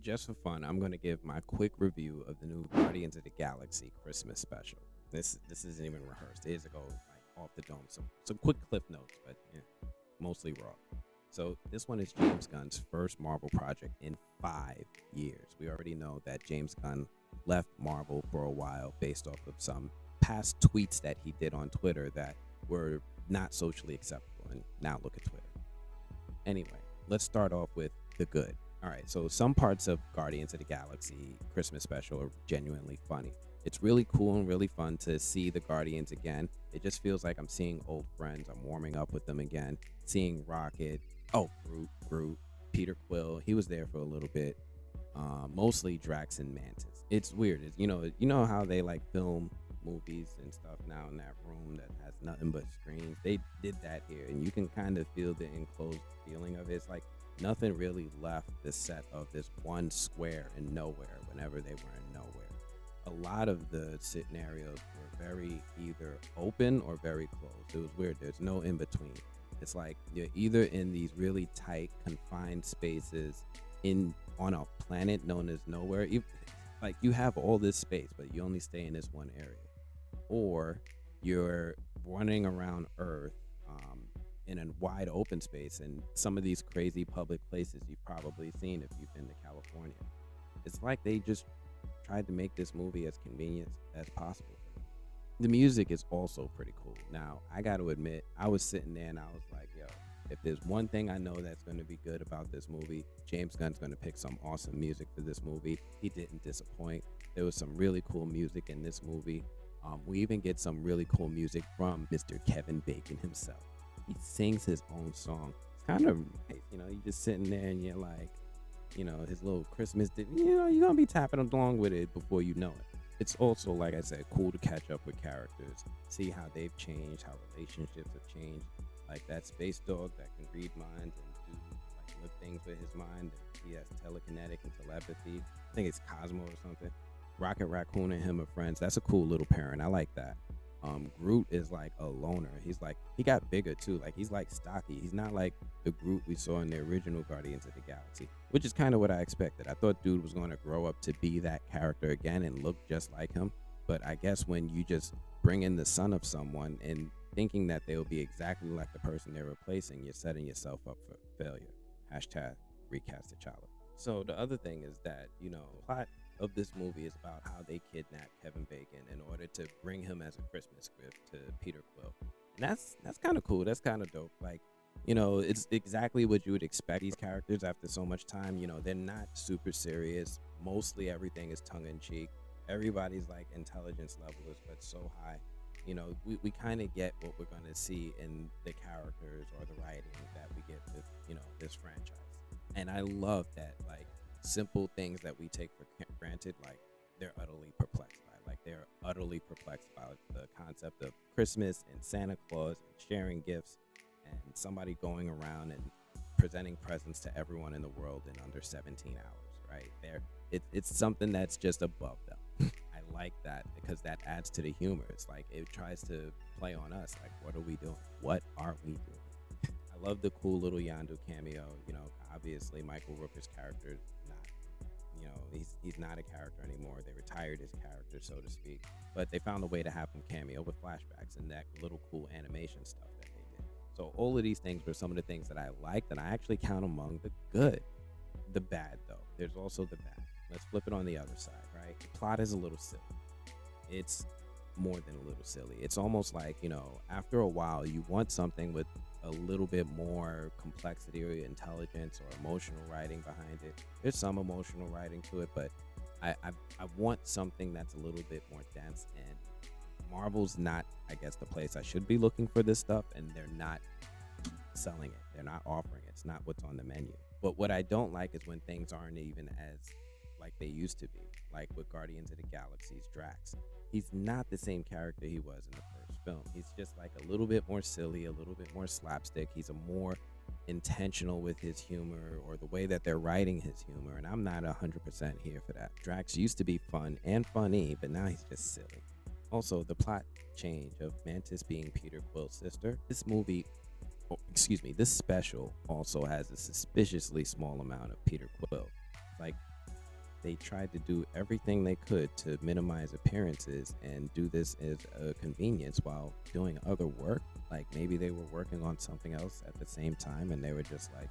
Just for fun, I'm going to give my quick review of the new Guardians of the Galaxy Christmas special. This isn't even rehearsed. It is to go like off the dome. Some quick clip notes, but yeah, mostly raw. So this one is James Gunn's first Marvel project in 5 years. We already know that James Gunn left Marvel for a while based off of some past tweets that he did on Twitter that were not socially acceptable. And now look at Twitter. Anyway, let's start off with the good. All right, so some parts of Guardians of the Galaxy Christmas special are genuinely funny. It's really cool and really fun to see the Guardians again. It just feels like I'm seeing old friends. I'm warming up with them again. Seeing Rocket, Groot, Peter Quill. He was there for a little bit. Mostly Drax and Mantis. It's weird. You know how they like film movies and stuff now in that room that has nothing but screens. They did that here, and you can kind of feel the enclosed feeling of it. It's like nothing really left the set of this one square in nowhere whenever they were in nowhere. A lot of the scenarios were very either open or very closed. It was weird. There's no in between. It's like you're either in these really tight, confined spaces in on a planet known as nowhere. Like you have all this space, but you only stay in this one area, or you're running around Earth in a wide open space. And some of these crazy public places you've probably seen if you've been to California. It's like they just tried to make this movie as convenient as possible. The music is also pretty cool. Now, I got to admit, I was sitting there and I was like, yo, if there's one thing I know that's going to be good about this movie, James Gunn's going to pick some awesome music for this movie. He didn't disappoint. There was some really cool music in this movie. We even get some really cool music from Mr. Kevin Bacon himself. He sings his own song. It's kind of nice, you're just sitting there and you're like, his little Christmas, you're going to be tapping along with it before you know it. It's also, like I said, cool to catch up with characters, see how they've changed, how relationships have changed. Like that space dog that can read minds and do like lift things with his mind. He has telekinetic and telepathy. I think it's Cosmo or something. Rocket Raccoon and him are friends. That's a cool little pairing. I like that. Groot is like a loner. He's like, he got bigger too. Like he's like stocky. He's not like the Groot we saw in the original Guardians of the Galaxy, which is kind of what I expected. I thought dude was going to grow up to be that character again and look just like him. But I guess when you just bring in the son of someone and thinking that they'll be exactly like the person they're replacing, you're setting yourself up for failure. Hashtag recast T'Challa. So the other thing is that, plot of this movie is about how they kidnapped Kevin Bacon in order to bring him as a Christmas gift to Peter Quill. And that's kind of cool. That's kind of dope. Like, it's exactly what you would expect these characters after so much time. They're not super serious. Mostly everything is tongue in cheek. Everybody's like intelligence level is but so high. We kind of get what we're going to see in the characters or the writing that we get with, this franchise. And I love that, like, simple things that we take for granted, like, they're utterly perplexed by. Like, they're utterly perplexed about the concept of Christmas and Santa Claus and sharing gifts and somebody going around and presenting presents to everyone in the world in under 17 hours, right? It's something that's just above them. I like that because that adds to the humor. It's like it tries to play on us. Like, what are we doing? What are we doing? I love the cool little Yondu cameo. Obviously Michael Rooker's character not, he's not a character anymore. They retired his character, so to speak. But they found a way to have him cameo with flashbacks and that little cool animation stuff that they did. So all of these things were some of the things that I liked, and I actually count among the good. The bad, though, there's also the bad. Let's flip it on the other side, right? The plot is a little silly. It's more than a little silly. It's almost like, after a while, you want something with a little bit more complexity or intelligence or emotional writing behind it. There's some emotional writing to it, but I want something that's a little bit more dense. And Marvel's not, I guess, the place I should be looking for this stuff, and they're not selling it. They're not offering it. It's not what's on the menu. But what I don't like is when things aren't even as like they used to be, like with Guardians of the Galaxy's Drax. He's not the same character he was in the first film. He's just like a little bit more silly, a little bit more slapstick. He's a more intentional with his humor or the way that they're writing his humor, and I'm not 100% here for that. Drax used to be fun and funny, but now he's just silly. Also, the plot change of Mantis being Peter Quill's sister. This special also has a suspiciously small amount of Peter Quill. Like they tried to do everything they could to minimize appearances and do this as a convenience while doing other work. Like maybe they were working on something else at the same time and they were just like,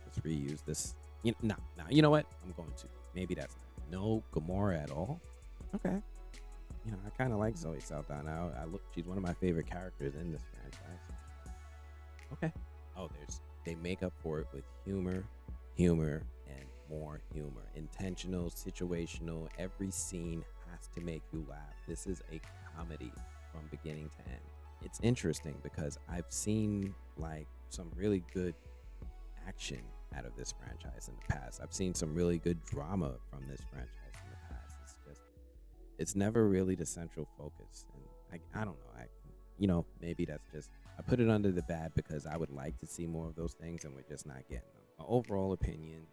let's reuse this. Nah, you know what? I'm going to. Maybe that's not. No Gamora at all. Okay. I kind of like Zoe Saldana. She's one of my favorite characters in this franchise. Okay. Oh, they make up for it with humor, and more humor. Intentional, situational. Every scene has to make you laugh. This is a comedy from beginning to end. It's interesting because I've seen like some really good action out of this franchise in the past. I've seen some really good drama from this franchise in the past. It's never really the central focus, and I don't know. Maybe that's just I put it under the bad because I would like to see more of those things, and we're just not getting them. My overall opinion,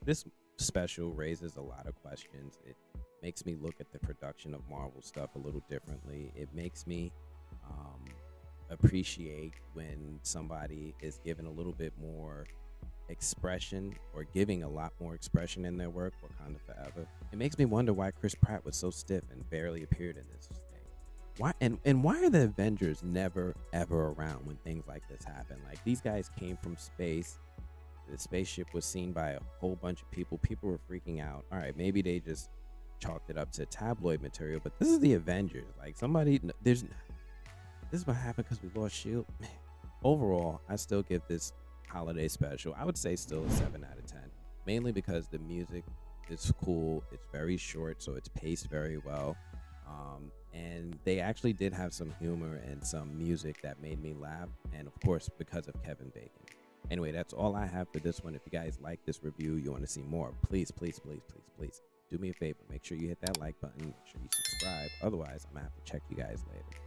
this special raises a lot of questions. It makes me look at the production of Marvel stuff a little differently. It makes me appreciate when somebody is given a little bit more expression or giving a lot more expression in their work. Wakanda Forever. It makes me wonder why Chris Pratt was so stiff and barely appeared in this thing. Why and why are the Avengers never ever around when things like this happen? Like these guys came from space. The spaceship was seen by a whole bunch of people. People were freaking out. All right, maybe they just chalked it up to tabloid material, but this is the Avengers. Like this is what happened because we lost Shield. Man, overall, I still give this holiday special, I would say, still a 7 out of 10, mainly because the music is cool. It's very short, so it's paced very well, and they actually did have some humor and some music that made me laugh, and of course because of Kevin Bacon. Anyway, that's all I have for this one. If you guys like this review, you want to see more, please do me a favor, make sure you hit that like button, make sure you subscribe. Otherwise, I'm gonna have to check you guys later.